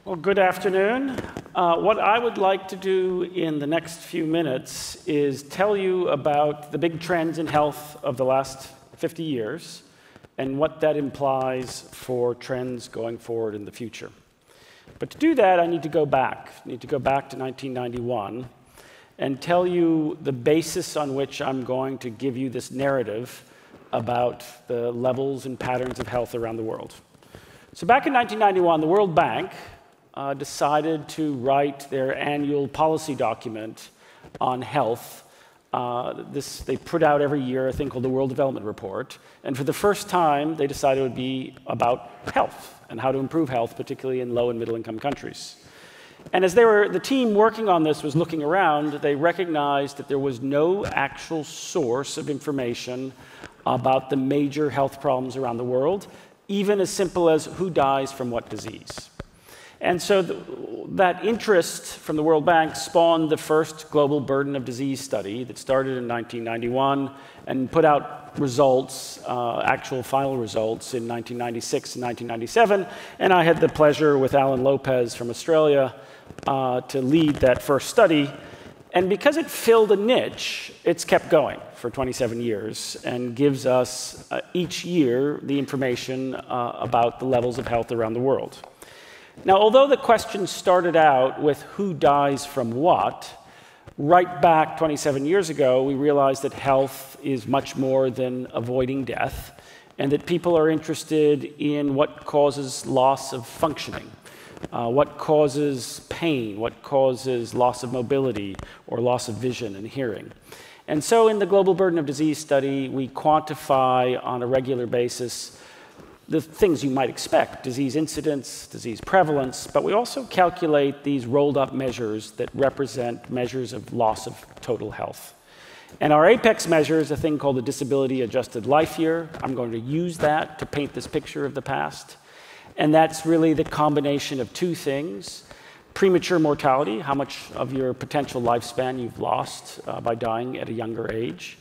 Well, good afternoon. What I would like to do in the next few minutes is tell you about the big trends in health of the last 50 years and what that implies for trends going forward in the future. But to do that, I need to go back. I need to go back to 1991 and tell you the basis on which I'm going to give you this narrative about the levels and patterns of health around the world. So back in 1991, the World Bank decided to write their annual policy document on health. They put out every year a thing called the World Development Report. And for the first time, they decided it would be about health and how to improve health, particularly in low and middle income countries. And as the team working on this was looking around, they recognized that there was no actual source of information about the major health problems around the world, even as simple as who dies from what disease. And so that interest from the World Bank spawned the first global burden of disease study that started in 1991 and put out results, actual final results, in 1996 and 1997. And I had the pleasure with Alan Lopez from Australia to lead that first study. And because it filled a niche, it's kept going for 27 years and gives us each year the information about the levels of health around the world. Now, although the question started out with who dies from what, right back 27 years ago, we realized that health is much more than avoiding death, and that people are interested in what causes loss of functioning, what causes pain, what causes loss of mobility or loss of vision and hearing. And so in the Global Burden of Disease study, we quantify on a regular basis the things you might expect: disease incidence, disease prevalence, but we also calculate these rolled up measures that represent measures of loss of total health. And our apex measure is a thing called the disability adjusted life year. I'm going to use that to paint this picture of the past. And that's really the combination of two things: premature mortality, how much of your potential lifespan you've lost by dying at a younger age,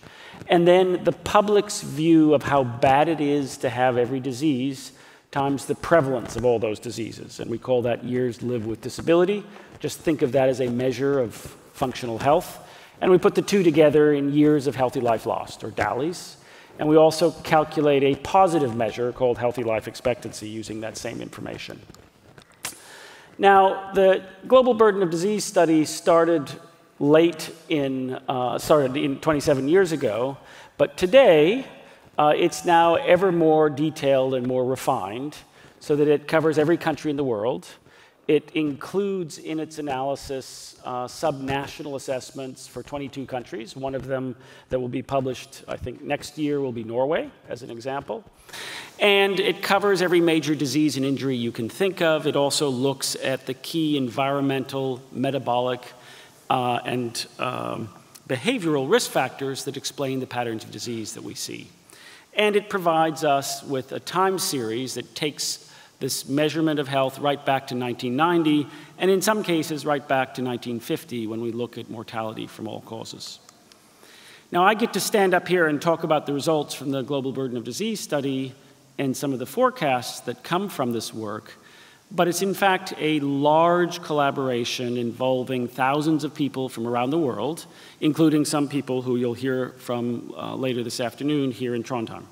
and then the public's view of how bad it is to have every disease times the prevalence of all those diseases. And we call that years lived with disability. Just think of that as a measure of functional health. And we put the two together in years of healthy life lost, or DALYs. And we also calculate a positive measure called healthy life expectancy using that same information. Now, the Global Burden of Disease study started 27 years ago, but today it's now ever more detailed and more refined so that it covers every country in the world. It includes in its analysis sub-national assessments for 22 countries. One of them that will be published, I think, next year will be Norway, as an example. And it covers every major disease and injury you can think of. It also looks at the key environmental, metabolic, and behavioral risk factors that explain the patterns of disease that we see. And it provides us with a time series that takes this measurement of health right back to 1990, and in some cases right back to 1950 when we look at mortality from all causes. Now, I get to stand up here and talk about the results from the Global Burden of Disease study and some of the forecasts that come from this work. But it's in fact a large collaboration involving thousands of people from around the world, including some people who you'll hear from later this afternoon here in Trondheim.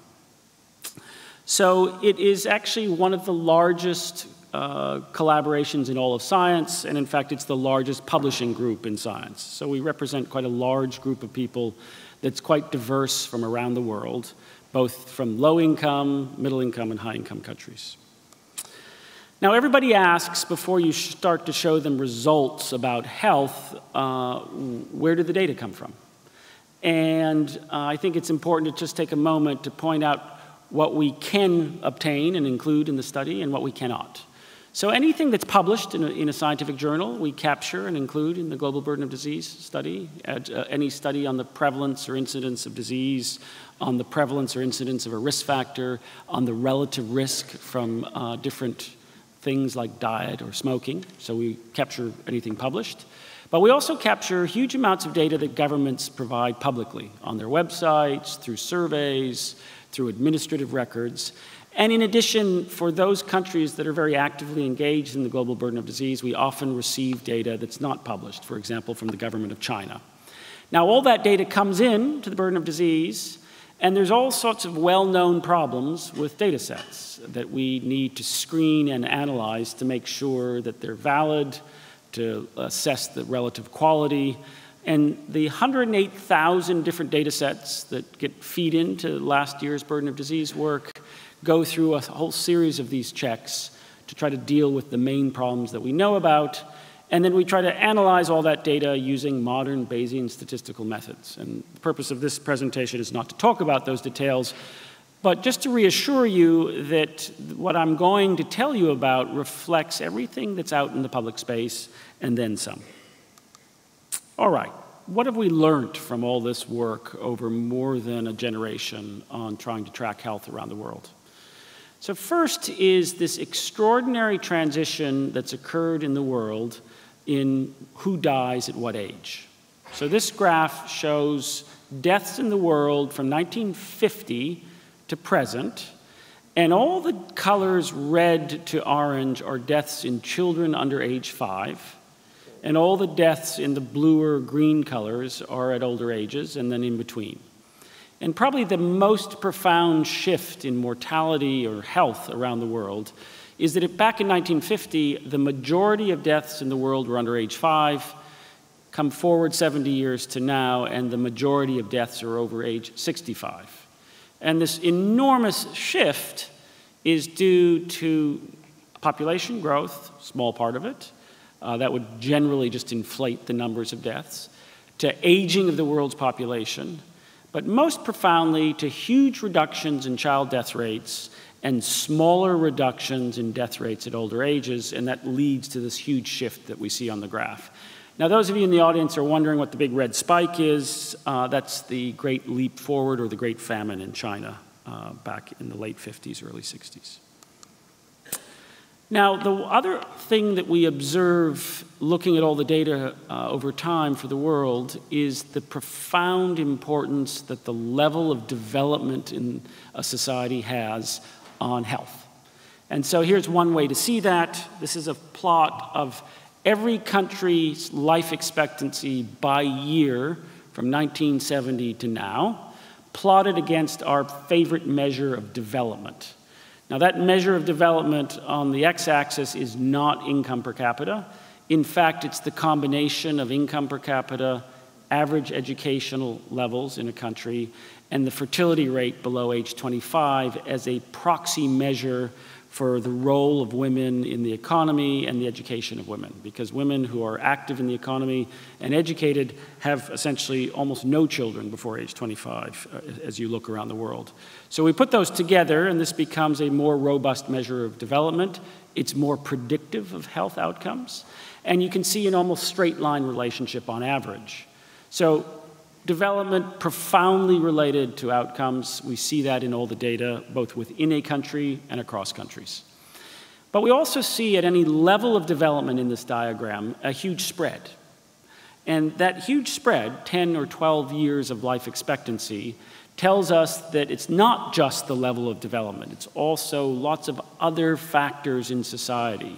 So it is actually one of the largest collaborations in all of science, and in fact it's the largest publishing group in science. So we represent quite a large group of people that's quite diverse from around the world, both from low-income, middle-income, and high-income countries. Now, everybody asks, before you start to show them results about health, where did the data come from? And I think it's important to just take a moment to point out what we can obtain and include in the study and what we cannot. So anything that's published in a scientific journal, we capture and include in the Global Burden of Disease study. Any study on the prevalence or incidence of disease, on the prevalence or incidence of a risk factor, on the relative risk from different things like diet or smoking, so we capture anything published. But we also capture huge amounts of data that governments provide publicly on their websites, through surveys, through administrative records. And in addition, for those countries that are very actively engaged in the global burden of disease, we often receive data that's not published, for example, from the government of China. Now, all that data comes in to the burden of disease, and there's all sorts of well-known problems with data sets that we need to screen and analyze to make sure that they're valid, to assess the relative quality. And the 108,000 different data sets that feed into last year's burden of disease work go through a whole series of these checks to try to deal with the main problems that we know about. And then we try to analyze all that data using modern Bayesian statistical methods. And the purpose of this presentation is not to talk about those details, but just to reassure you that what I'm going to tell you about reflects everything that's out in the public space and then some. All right, what have we learned from all this work over more than a generation on trying to track health around the world? So first is this extraordinary transition that's occurred in the world in who dies at what age. So this graph shows deaths in the world from 1950 to present, and all the colors red to orange are deaths in children under age 5, and all the deaths in the blue or green colors are at older ages, and then in between. And probably the most profound shift in mortality or health around the world is that back in 1950, the majority of deaths in the world were under age 5, come forward 70 years to now, and the majority of deaths are over age 65. And this enormous shift is due to population growth, small part of it, that would generally just inflate the numbers of deaths, to aging of the world's population, but most profoundly to huge reductions in child death rates and smaller reductions in death rates at older ages, and that leads to this huge shift that we see on the graph. Now, those of you in the audience are wondering what the big red spike is. That's the Great Leap Forward, or the Great Famine in China back in the late 50s, early 60s. Now, the other thing that we observe looking at all the data over time for the world is the profound importance that the level of development in a society has on health. And so here's one way to see that. This is a plot of every country's life expectancy by year from 1970 to now, plotted against our favorite measure of development. Now, that measure of development on the x-axis is not income per capita. In fact, it's the combination of income per capita, average educational levels in a country, and the fertility rate below age 25 as a proxy measure for the role of women in the economy and the education of women, because women who are active in the economy and educated have essentially almost no children before age 25 as you look around the world. So we put those together, and this becomes a more robust measure of development. It's more predictive of health outcomes, and you can see an almost straight line relationship on average. So development profoundly related to outcomes. We see that in all the data, both within a country and across countries. But we also see at any level of development in this diagram a huge spread. And that huge spread, 10 or 12 years of life expectancy, tells us that it's not just the level of development. It's also lots of other factors in society,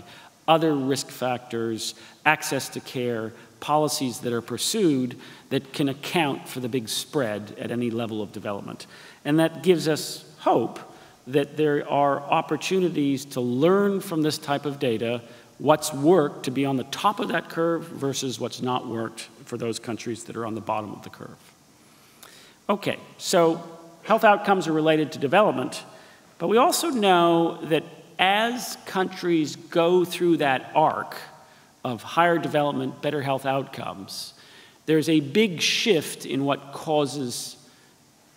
other risk factors, access to care, policies that are pursued that can account for the big spread at any level of development. And that gives us hope that there are opportunities to learn from this type of data what's worked to be on the top of that curve versus what's not worked for those countries that are on the bottom of the curve. Okay, so health outcomes are related to development, but we also know that as countries go through that arc of higher development, better health outcomes, there's a big shift in what causes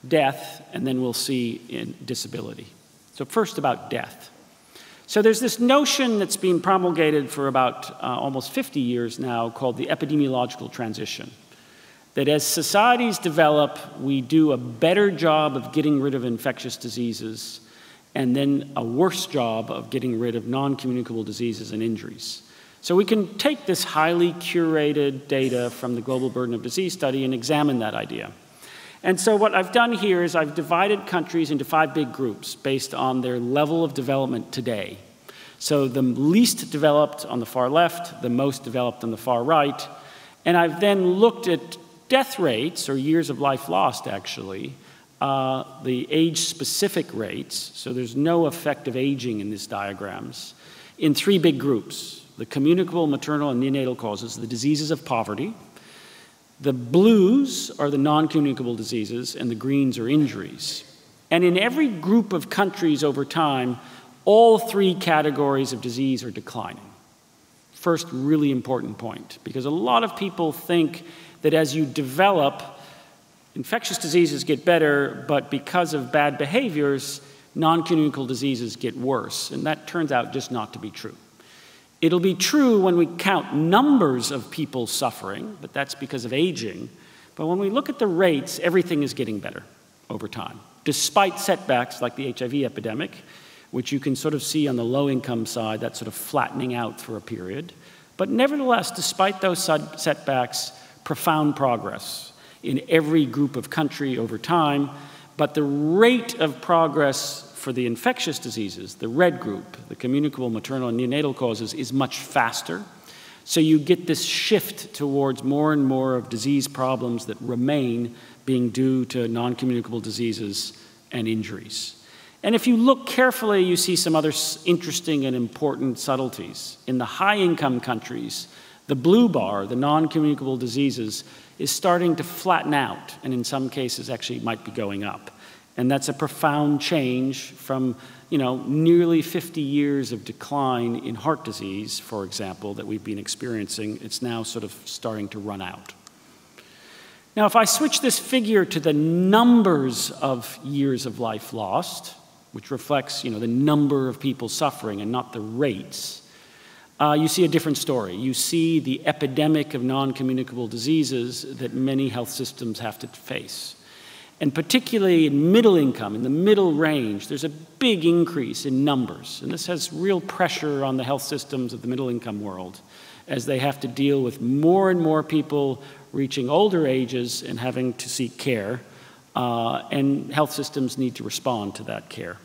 death, and then we'll see in disability. So first about death. So there's this notion that's been promulgated for about almost 50 years now called the epidemiological transition. That as societies develop, we do a better job of getting rid of infectious diseases and then a worse job of getting rid of non-communicable diseases and injuries. So we can take this highly curated data from the Global Burden of Disease study and examine that idea. And so what I've done here is I've divided countries into 5 big groups based on their level of development today. So the least developed on the far left, the most developed on the far right, and I've then looked at death rates, or years of life lost actually, the age-specific rates, so there's no effect of aging in these diagrams, in 3 big groups: the communicable, maternal, and neonatal causes, the diseases of poverty. The blues are the non-communicable diseases, and the greens are injuries. And in every group of countries over time, all 3 categories of disease are declining. First really important point, because a lot of people think that as you develop, infectious diseases get better, but because of bad behaviors, non-communicable diseases get worse. And that turns out just not to be true. It'll be true when we count numbers of people suffering, but that's because of aging. But when we look at the rates, everything is getting better over time, despite setbacks like the HIV epidemic, which you can sort of see on the low-income side, that's sort of flattening out for a period. But nevertheless, despite those setbacks, profound progress in every group of country over time. But the rate of progress for the infectious diseases, the red group, the communicable, maternal, and neonatal causes, is much faster. So you get this shift towards more and more of disease problems that remain being due to non-communicable diseases and injuries. And if you look carefully, you see some other interesting and important subtleties. In the high-income countries, the blue bar, the non-communicable diseases, is starting to flatten out, and in some cases actually might be going up. And that's a profound change from, nearly 50 years of decline in heart disease, for example, that we've been experiencing. It's now sort of starting to run out. Now, if I switch this figure to the numbers of years of life lost, which reflects, the number of people suffering and not the rates, you see a different story. You see the epidemic of non-communicable diseases that many health systems have to face. And particularly in middle income, in the middle range, there's a big increase in numbers. And this has real pressure on the health systems of the middle income world as they have to deal with more and more people reaching older ages and having to seek care. And health systems need to respond to that care.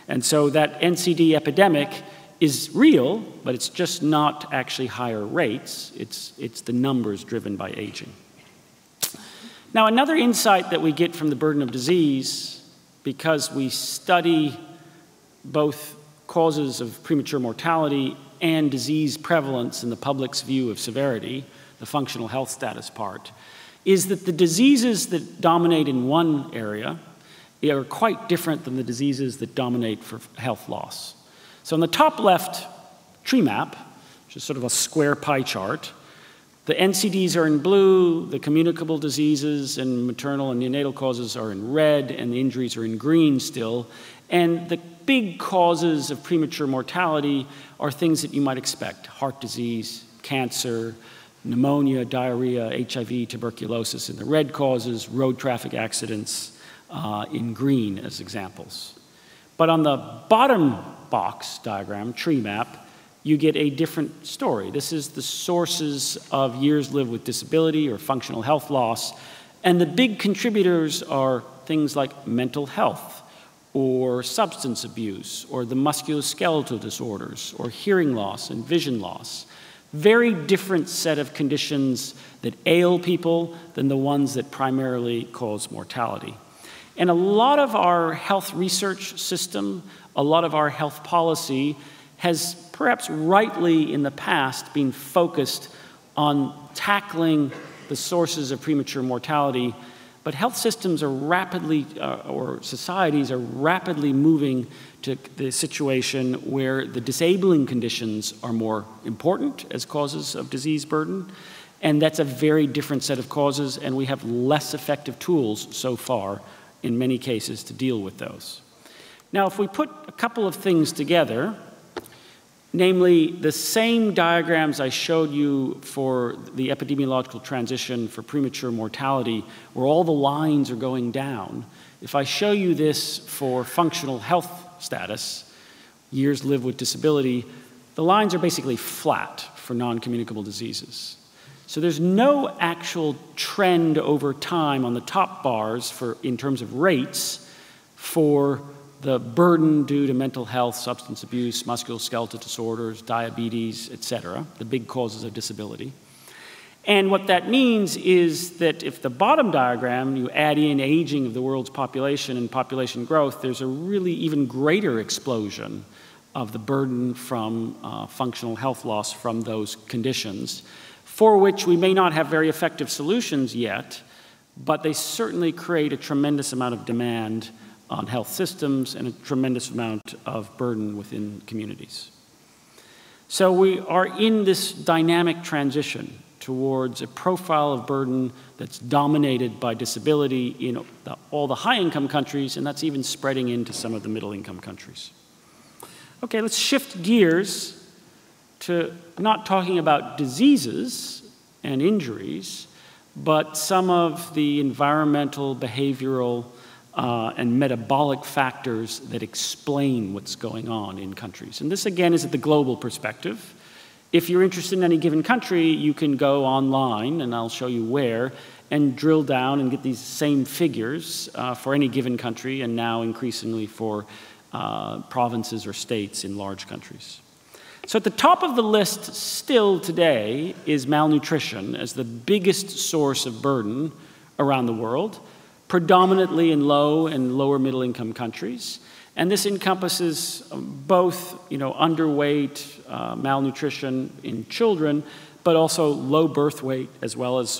And so that NCD epidemic is real, but it's just not actually higher rates. It's the numbers driven by aging. Now, another insight that we get from the burden of disease, because we study both causes of premature mortality and disease prevalence in the public's view of severity, the functional health status part, is that the diseases that dominate in one area are quite different than the diseases that dominate for health loss. So on the top left tree map, which is sort of a square pie chart, the NCDs are in blue, the communicable diseases and maternal and neonatal causes are in red, and the injuries are in green still. And the big causes of premature mortality are things that you might expect: heart disease, cancer, pneumonia, diarrhea, HIV, tuberculosis in the red causes, road traffic accidents in green as examples. But on the bottom box diagram, tree map, you get a different story. This is the sources of years lived with disability or functional health loss. And the big contributors are things like mental health or substance abuse or the musculoskeletal disorders or hearing loss and vision loss. Very different set of conditions that ail people than the ones that primarily cause mortality. And a lot of our health research system, a lot of our health policy has perhaps rightly in the past been focused on tackling the sources of premature mortality, but health systems are rapidly, or societies are rapidly moving to the situation where the disabling conditions are more important as causes of disease burden, and that's a very different set of causes, and we have less effective tools so far in many cases to deal with those. Now, if we put a couple of things together, namely the same diagrams I showed you for the epidemiological transition for premature mortality, where all the lines are going down, if I show you this for functional health status, years lived with disability, the lines are basically flat for non-communicable diseases. So there's no actual trend over time on the top bars in terms of rates for the burden due to mental health, substance abuse, musculoskeletal disorders, diabetes, etc., the big causes of disability. And what that means is that if the bottom diagram, you add in aging of the world's population and population growth, there's a really even greater explosion of the burden from functional health loss from those conditions, for which we may not have very effective solutions yet, but they certainly create a tremendous amount of demand on health systems and a tremendous amount of burden within communities. So we are in this dynamic transition towards a profile of burden that's dominated by disability in all the high-income countries, and that's even spreading into some of the middle-income countries. Okay, let's shift gears to not talking about diseases and injuries, but some of the environmental, behavioral, and metabolic factors that explain what's going on in countries. And this, again, is at the global perspective. If you're interested in any given country, you can go online, and I'll show you where, and drill down and get these same figures for any given country, and now increasingly for provinces or states in large countries. So at the top of the list still today is malnutrition as the biggest source of burden around the world, predominantly in low and lower middle income countries. And this encompasses both underweight, malnutrition in children, but also low birth weight as well as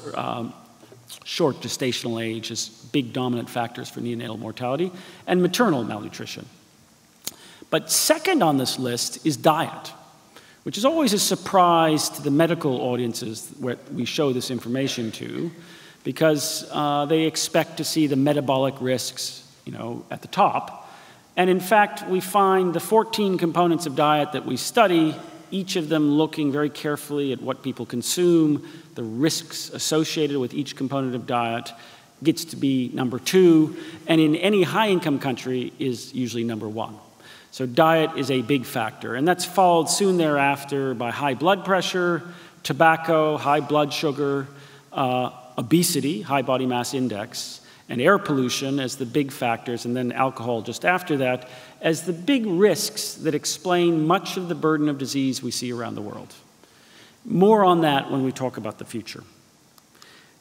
short gestational age as big dominant factors for neonatal mortality, and maternal malnutrition. But second on this list is diet, which is always a surprise to the medical audiences where we show this information to, because they expect to see the metabolic risks, at the top. And in fact, we find the 14 components of diet that we study, each of them looking very carefully at what people consume, the risks associated with each component of diet, gets to be number 2, and in any high-income country is usually number 1. So diet is a big factor, and that's followed soon thereafter by high blood pressure, tobacco, high blood sugar, obesity, high body mass index, and air pollution as the big factors, and then alcohol just after that, as the big risks that explain much of the burden of disease we see around the world. More on that when we talk about the future.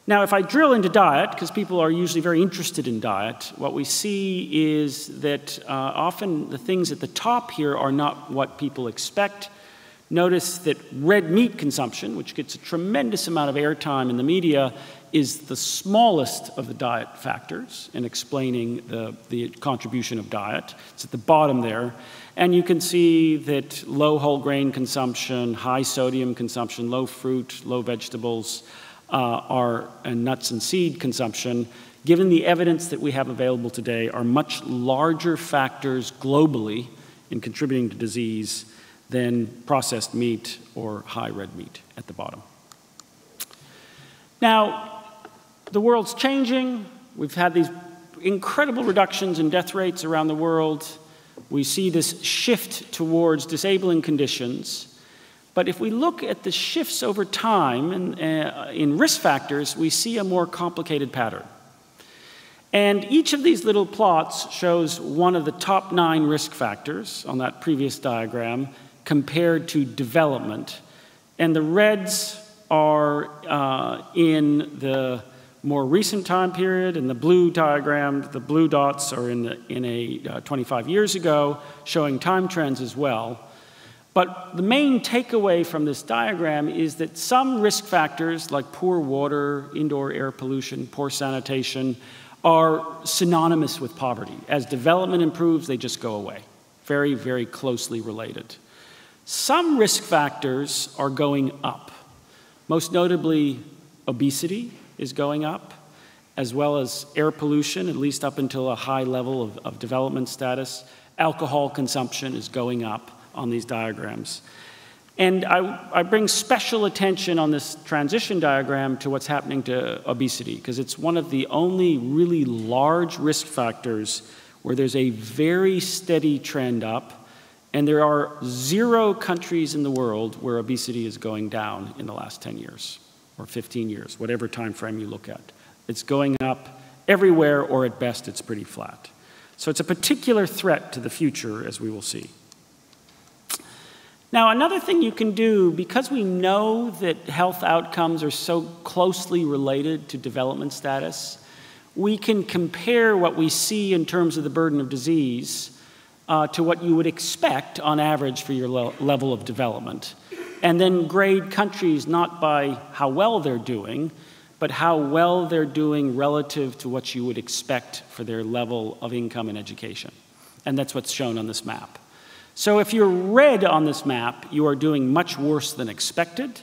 Now, if I drill into diet, because people are usually very interested in diet, what we see is that often the things at the top here are not what people expect. Notice that red meat consumption, which gets a tremendous amount of airtime in the media, is the smallest of the diet factors in explaining the contribution of diet. It's at the bottom there. And you can see that low whole grain consumption, high sodium consumption, low fruit, low vegetables, and nuts and seed consumption, given the evidence that we have available today, are much larger factors globally in contributing to disease than processed meat or high red meat at the bottom. Now, the world's changing. We've had these incredible reductions in death rates around the world. We see this shift towards disabling conditions. But if we look at the shifts over time in risk factors, we see a more complicated pattern. And each of these little plots shows one of the top 9 risk factors on that previous diagram compared to development. And the reds are in the more recent time period. In the blue diagram, the blue dots are in 25 years ago, showing time trends as well. But the main takeaway from this diagram is that some risk factors, like poor water, indoor air pollution, poor sanitation, are synonymous with poverty. As development improves, they just go away. Very, very closely related. Some risk factors are going up. Most notably, obesity is going up, as well as air pollution, at least up until a high level of development status. Alcohol consumption is going up on these diagrams. And I bring special attention on this transition diagram to what's happening to obesity, because it's one of the only really large risk factors where there's a very steady trend up, and there are 0 countries in the world where obesity is going down in the last 10 years. or 15 years, whatever time frame you look at. It's going up everywhere, or at best, it's pretty flat. So it's a particular threat to the future, as we will see. Now, another thing you can do, because we know that health outcomes are so closely related to development status, we can compare what we see in terms of the burden of disease to what you would expect on average for your level of development, and then grade countries not by how well they're doing, but how well they're doing relative to what you would expect for their level of income and education. And that's what's shown on this map. So if you're red on this map, you are doing much worse than expected.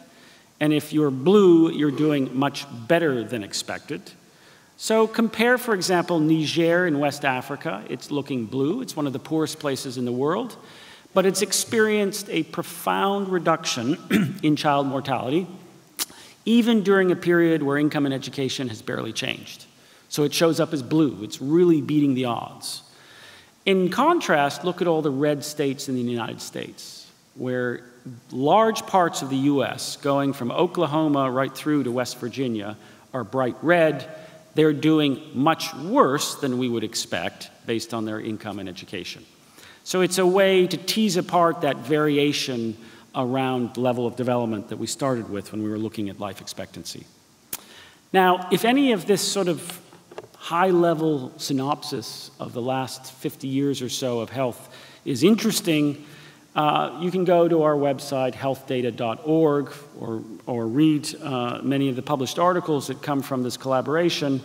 And if you're blue, you're doing much better than expected. So compare, for example, Niger in West Africa. It's looking blue. It's one of the poorest places in the world. But it's experienced a profound reduction in child mortality, even during a period where income and education has barely changed. So it shows up as blue. It's really beating the odds. In contrast, look at all the red states in the United States, where large parts of the US, going from Oklahoma right through to West Virginia, are bright red. They're doing much worse than we would expect based on their income and education. So it's a way to tease apart that variation around level of development that we started with when we were looking at life expectancy. Now, if any of this sort of high-level synopsis of the last 50 years or so of health is interesting, you can go to our website, healthdata.org, or read many of the published articles that come from this collaboration.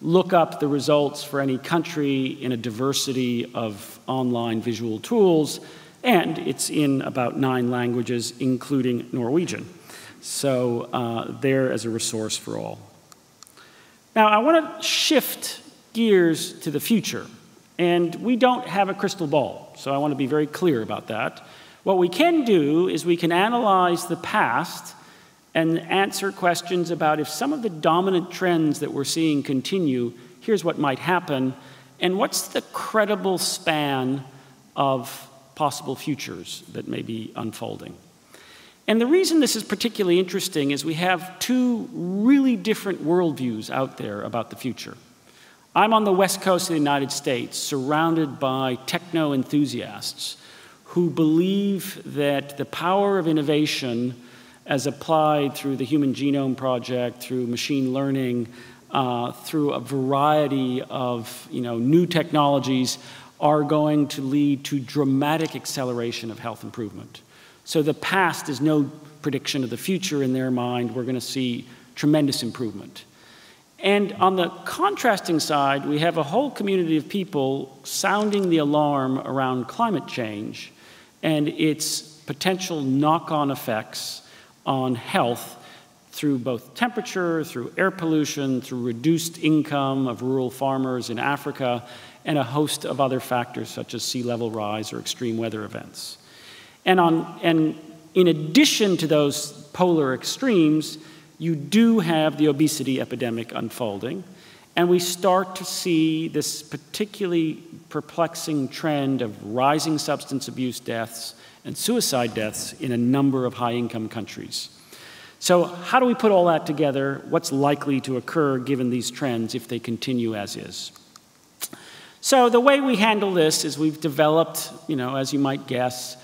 Look up the results for any country in a diversity of online visual tools, and it's in about 9 languages, including Norwegian. So there as a resource for all. Now, I want to shift gears to the future. And we don't have a crystal ball, so I want to be very clear about that. What we can do is we can analyze the past and answer questions about if some of the dominant trends that we're seeing continue, here's what might happen, and what's the credible span of possible futures that may be unfolding. And the reason this is particularly interesting is we have 2 really different worldviews out there about the future. I'm on the west coast of the United States, surrounded by techno-enthusiasts who believe that the power of innovation, as applied through the Human Genome Project, through machine learning, through a variety of new technologies, are going to lead to dramatic acceleration of health improvement. So the past is no prediction of the future in their mind. We're going to see tremendous improvement. And on the contrasting side, we have a whole community of people sounding the alarm around climate change and its potential knock-on effects on health through both temperature, through air pollution, through reduced income of rural farmers in Africa, and a host of other factors such as sea level rise or extreme weather events. And in addition to those polar extremes, you do have the obesity epidemic unfolding, and we start to see this particularly perplexing trend of rising substance abuse deaths and suicide deaths in a number of high-income countries. So how do we put all that together? What's likely to occur given these trends if they continue as is? So the way we handle this is we've developed, as you might guess,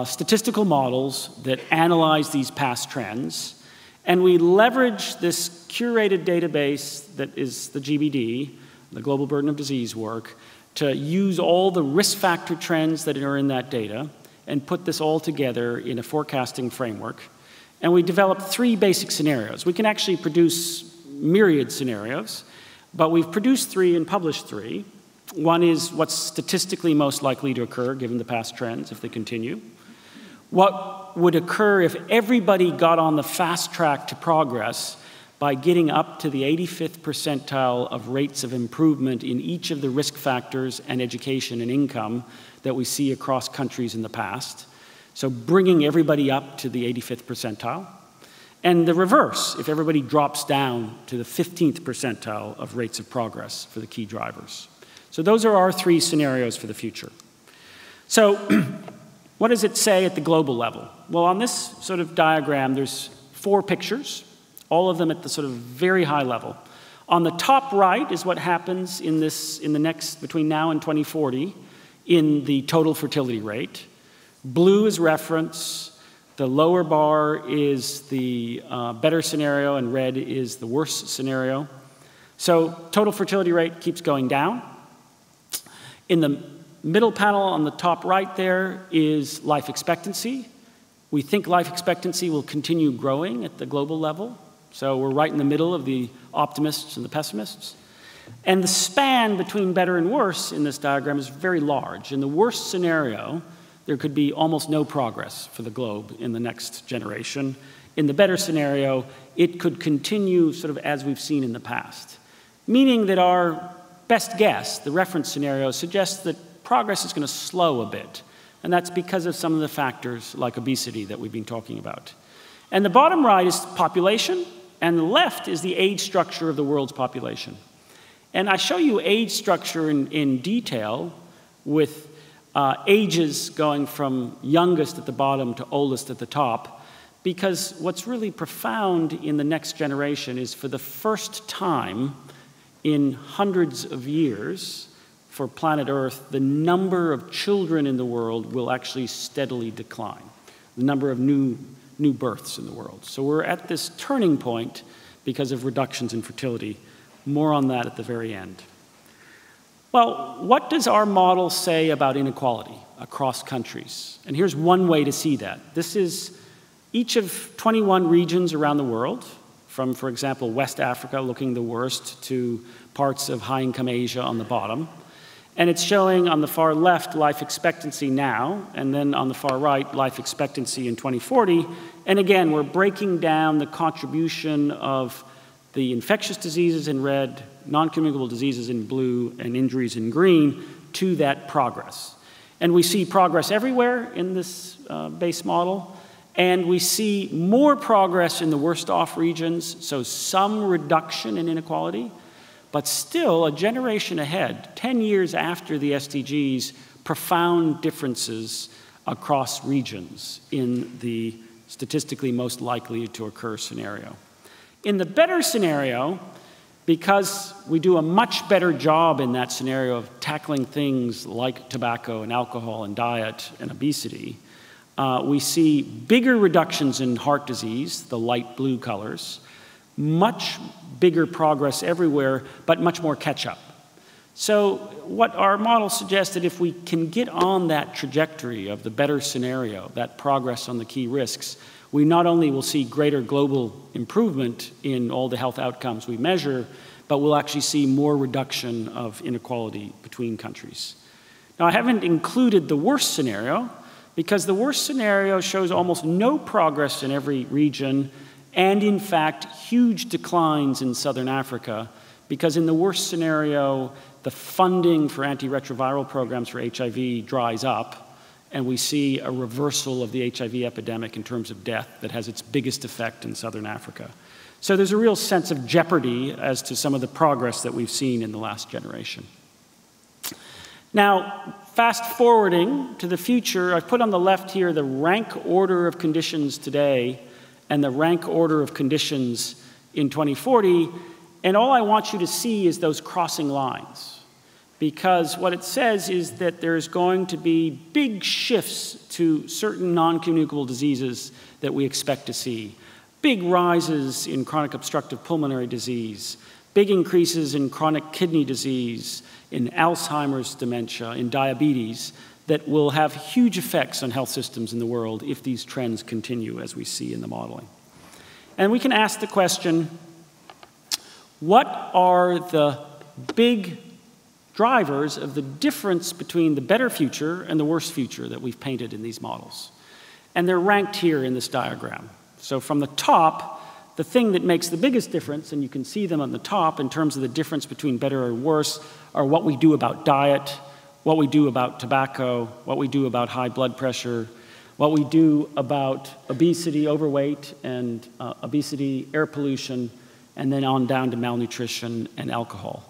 statistical models that analyze these past trends, and we leverage this curated database that is the GBD, the Global Burden of Disease work, to use all the risk factor trends that are in that data and put this all together in a forecasting framework. And we developed 3 basic scenarios. We can actually produce myriad scenarios, but we've produced 3 and published 3. One is what's statistically most likely to occur given the past trends if they continue. What would occur if everybody got on the fast track to progress by getting up to the 85th percentile of rates of improvement in each of the risk factors and education and income that we see across countries in the past. So bringing everybody up to the 85th percentile. And the reverse, if everybody drops down to the 15th percentile of rates of progress for the key drivers. So those are our 3 scenarios for the future. So what does it say at the global level? Well, on this sort of diagram, there's 4 pictures, all of them at the sort of very high level. On the top right is what happens in the next, between now and 2040, in the total fertility rate. Blue is reference. The lower bar is the better scenario, and red is the worst scenario. So total fertility rate keeps going down. In the middle panel on the top right there is life expectancy. We think life expectancy will continue growing at the global level. So we're right in the middle of the optimists and the pessimists. And the span between better and worse in this diagram is very large. In the worst scenario, there could be almost no progress for the globe in the next generation. In the better scenario, it could continue sort of as we've seen in the past. Meaning that our best guess, the reference scenario, suggests that progress is going to slow a bit. And that's because of some of the factors like obesity that we've been talking about. And the bottom right is population, and the left is the age structure of the world's population. And I show you age structure in detail with ages going from youngest at the bottom to oldest at the top, because what's really profound in the next generation is for the first time in hundreds of years for planet Earth, the number of children in the world will actually steadily decline, the number of new births in the world. So we're at this turning point because of reductions in fertility. More on that at the very end. Well, what does our model say about inequality across countries? And here's one way to see that. This is each of 21 regions around the world, from, for example, West Africa looking the worst to parts of high-income Asia on the bottom. And it's showing on the far left life expectancy now, and then on the far right life expectancy in 2040. And again, we're breaking down the contribution of the infectious diseases in red, non-communicable diseases in blue, and injuries in green to that progress. And we see progress everywhere in this base model, and we see more progress in the worst off regions, so some reduction in inequality, but still a generation ahead, 10 years after the SDGs, profound differences across regions in the statistically most likely to occur scenario. In the better scenario, because we do a much better job in that scenario of tackling things like tobacco and alcohol and diet and obesity, we see bigger reductions in heart disease, the light blue colors, much bigger progress everywhere, but much more catch-up. So what our model suggests that if we can get on that trajectory of the better scenario, that progress on the key risks, we not only will see greater global improvement in all the health outcomes we measure, but we'll actually see more reduction of inequality between countries. Now, I haven't included the worst scenario, because the worst scenario shows almost no progress in every region, and in fact, huge declines in southern Africa, because in the worst scenario, the funding for antiretroviral programs for HIV dries up, and we see a reversal of the HIV epidemic in terms of death that has its biggest effect in southern Africa. So there's a real sense of jeopardy as to some of the progress that we've seen in the last generation. Now, fast forwarding to the future, I've put on the left here the rank order of conditions today and the rank order of conditions in 2040, and all I want you to see is those crossing lines. Because what it says is that there's going to be big shifts to certain non-communicable diseases that we expect to see. Big rises in chronic obstructive pulmonary disease, big increases in chronic kidney disease, in Alzheimer's dementia, in diabetes, that will have huge effects on health systems in the world if these trends continue as we see in the modeling. And we can ask the question, what are the big drivers of the difference between the better future and the worse future that we've painted in these models? And they're ranked here in this diagram. So from the top, the thing that makes the biggest difference, and you can see them on the top in terms of the difference between better or worse, are what we do about diet, what we do about tobacco, what we do about high blood pressure, what we do about obesity, overweight, and obesity, air pollution, and then on down to malnutrition and alcohol.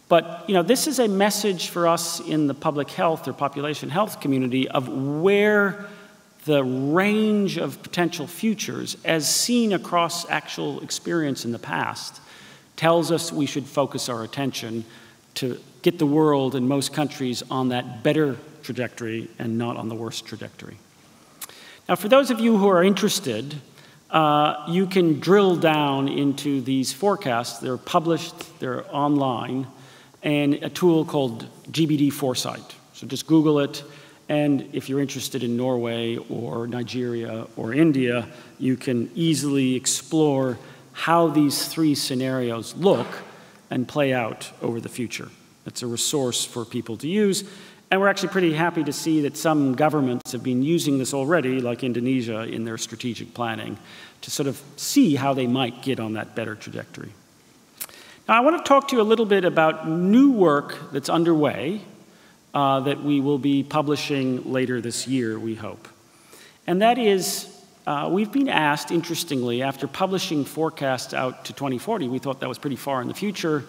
But this is a message for us in the public health or population health community of where the range of potential futures, as seen across actual experience in the past, tells us we should focus our attention to get the world in most countries on that better trajectory and not on the worst trajectory. Now, for those of you who are interested, you can drill down into these forecasts. They're published, they're online, and a tool called GBD Foresight. So just Google it, and if you're interested in Norway or Nigeria or India, you can easily explore how these three scenarios look and play out over the future. It's a resource for people to use, and we're actually pretty happy to see that some governments have been using this already, like Indonesia, in their strategic planning, to sort of see how they might get on that better trajectory. Now, I want to talk to you a little bit about new work that's underway that we will be publishing later this year, we hope. And that is, we've been asked, interestingly, after publishing forecasts out to 2040, we thought that was pretty far in the future.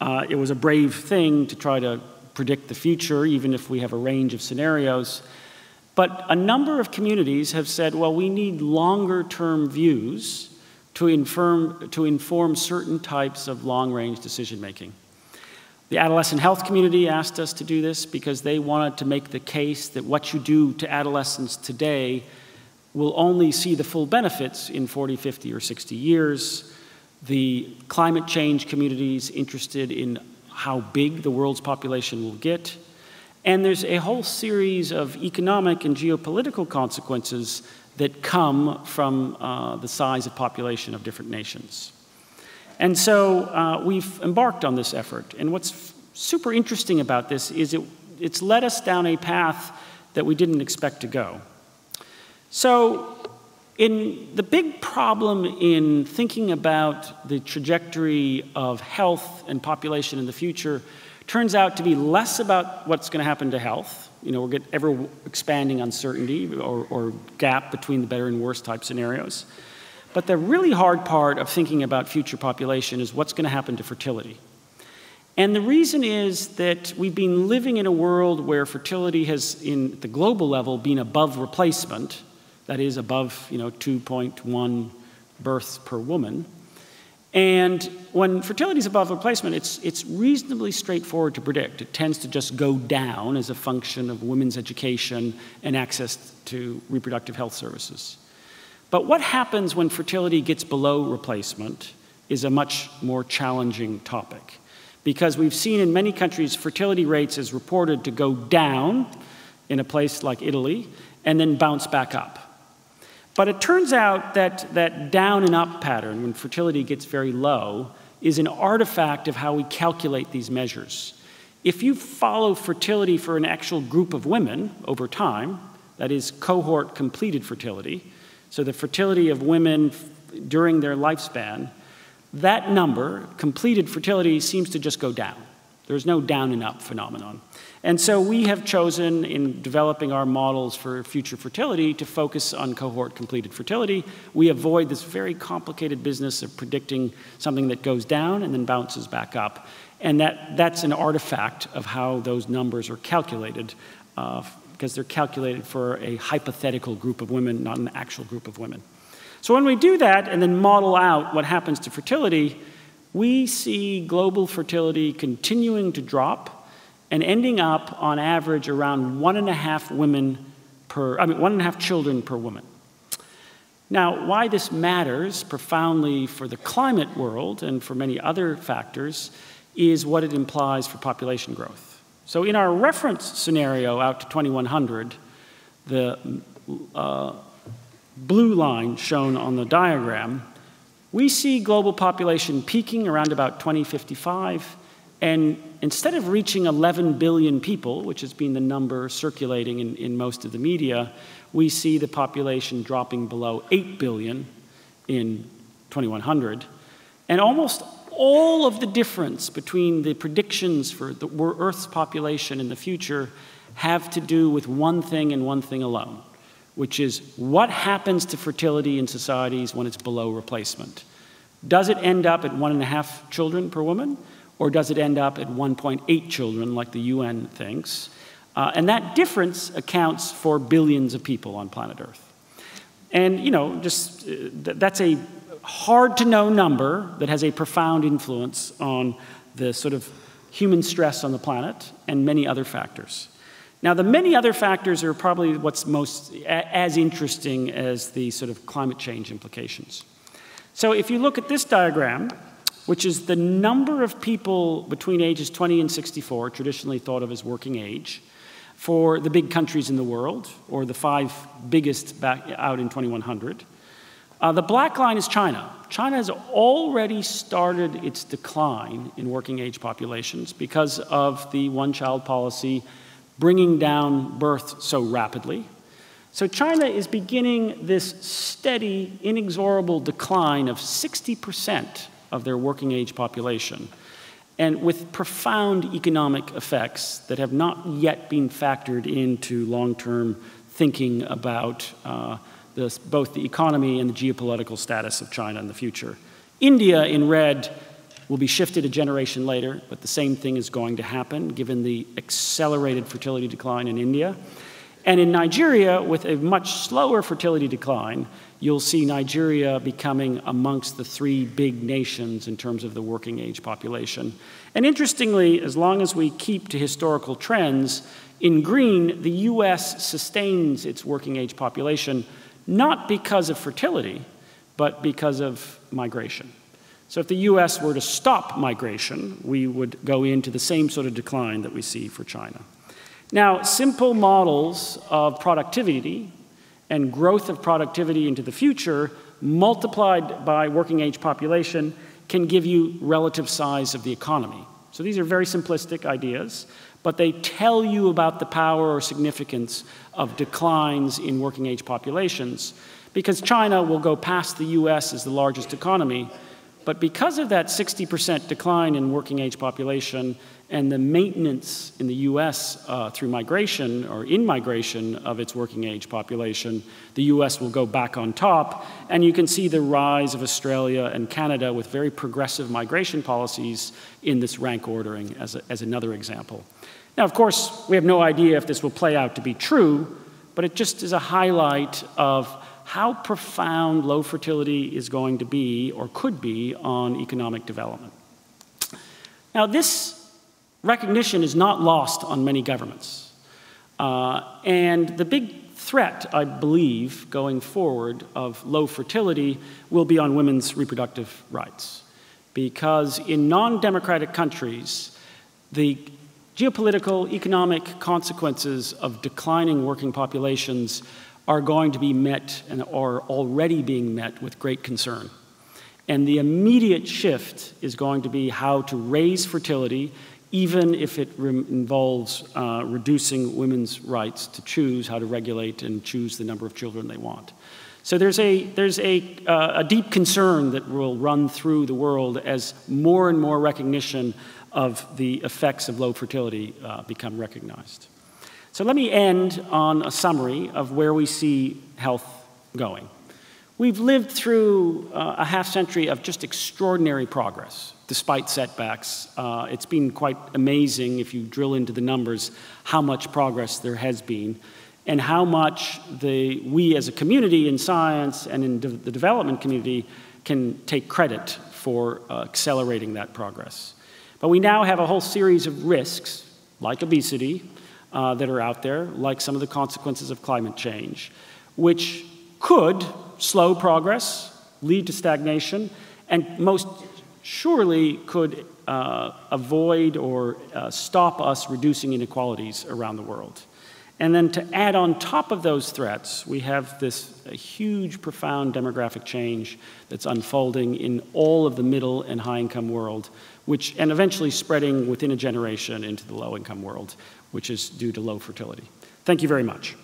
It was a brave thing to try to predict the future, even if we have a range of scenarios. But a number of communities have said, well, we need longer-term views to inform certain types of long-range decision-making. The adolescent health community asked us to do this because they wanted to make the case that what you do to adolescents today will only see the full benefits in 40, 50, or 60 years. The climate change communities interested in how big the world's population will get. And there's a whole series of economic and geopolitical consequences that come from the size of population of different nations. And so we've embarked on this effort. And what's super interesting about this is it's led us down a path that we didn't expect to go. So the big problem in thinking about the trajectory of health and population in the future turns out to be less about what's going to happen to health. You know, we'll get ever-expanding uncertainty or gap between the better and worse type scenarios. But the really hard part of thinking about future population is what's going to happen to fertility. And the reason is that we've been living in a world where fertility has, in the global level, been above replacement. That is, above 2.1 births per woman. And when fertility is above replacement, it's reasonably straightforward to predict. It tends to just go down as a function of women's education and access to reproductive health services. But what happens when fertility gets below replacement is a much more challenging topic. Because we've seen in many countries fertility rates is reported to go down in a place like Italy and then bounce back up. But it turns out that that down and up pattern, when fertility gets very low, is an artifact of how we calculate these measures. If you follow fertility for an actual group of women over time, that is cohort completed fertility, so the fertility of women during their lifespan, that number, completed fertility, seems to just go down. There's no down and up phenomenon. And so we have chosen, in developing our models for future fertility, to focus on cohort-completed fertility. We avoid this very complicated business of predicting something that goes down and then bounces back up. And that's an artifact of how those numbers are calculated, because they're calculated for a hypothetical group of women, not an actual group of women. So when we do that and then model out what happens to fertility, we see global fertility continuing to drop and ending up, on average, around 1.5 children per woman. Now, why this matters profoundly for the climate world and for many other factors is what it implies for population growth. So in our reference scenario out to 2100, the blue line shown on the diagram, we see global population peaking around about 2055, and instead of reaching 11 billion people, which has been the number circulating in most of the media, we see the population dropping below 8 billion in 2100. And almost all of the difference between the predictions for the Earth's population in the future have to do with one thing and one thing alone, which is what happens to fertility in societies when it's below replacement. Does it end up at 1.5 children per woman? Or does it end up at 1.8 children, like the UN thinks? And that difference accounts for billions of people on planet Earth. And, you know, just that's a hard-to-know number that has a profound influence on the sort of human stress on the planet and many other factors. Now, the many other factors are probably what's most as interesting as the sort of climate change implications. So if you look at this diagram, which is the number of people between ages 20 and 64, traditionally thought of as working age, for the big countries in the world, or the 5 biggest back out in 2100. The black line is China. China has already started its decline in working age populations because of the one-child policy bringing down birth so rapidly. So China is beginning this steady, inexorable decline of 60% of their working age population, and with profound economic effects that have not yet been factored into long-term thinking about both the economy and the geopolitical status of China in the future. India, in red, will be shifted a generation later, but the same thing is going to happen given the accelerated fertility decline in India. And in Nigeria, with a much slower fertility decline, you'll see Nigeria becoming amongst the 3 big nations in terms of the working age population. And interestingly, as long as we keep to historical trends, in green, the US sustains its working age population, not because of fertility, but because of migration. So if the US were to stop migration, we would go into the same sort of decline that we see for China. Now, simple models of productivity and growth of productivity into the future, multiplied by working age population, can give you relative size of the economy. So these are very simplistic ideas, but they tell you about the power or significance of declines in working age populations, because China will go past the US as the largest economy, but because of that 60% decline in working age population and the maintenance in the US through migration or in migration of its working age population, the US will go back on top. And you can see the rise of Australia and Canada with very progressive migration policies in this rank ordering as another example. Now, of course, we have no idea if this will play out to be true, but it just is a highlight of how profound low fertility is going to be or could be on economic development. Now, this recognition is not lost on many governments. And the big threat, I believe, going forward of low fertility will be on women's reproductive rights. Because in non-democratic countries, the geopolitical, economic consequences of declining working populations are going to be met and are already being met with great concern. And the immediate shift is going to be how to raise fertility, even if it involves reducing women's rights to choose how to regulate and choose the number of children they want. So there's a deep concern that will run through the world as more and more recognition of the effects of low fertility become recognized. So let me end on a summary of where we see health going. We've lived through a half-century of just extraordinary progress, despite setbacks. It's been quite amazing, if you drill into the numbers, how much progress there has been, and how much we as a community in science and in the development community can take credit for accelerating that progress. But we now have a whole series of risks, like obesity, that are out there, like some of the consequences of climate change, which could slow progress, lead to stagnation, and most surely could avoid or stop us reducing inequalities around the world. And then to add on top of those threats, we have this huge, profound demographic change that's unfolding in all of the middle and high-income world, and eventually spreading within a generation into the low-income world, which is due to low fertility. Thank you very much.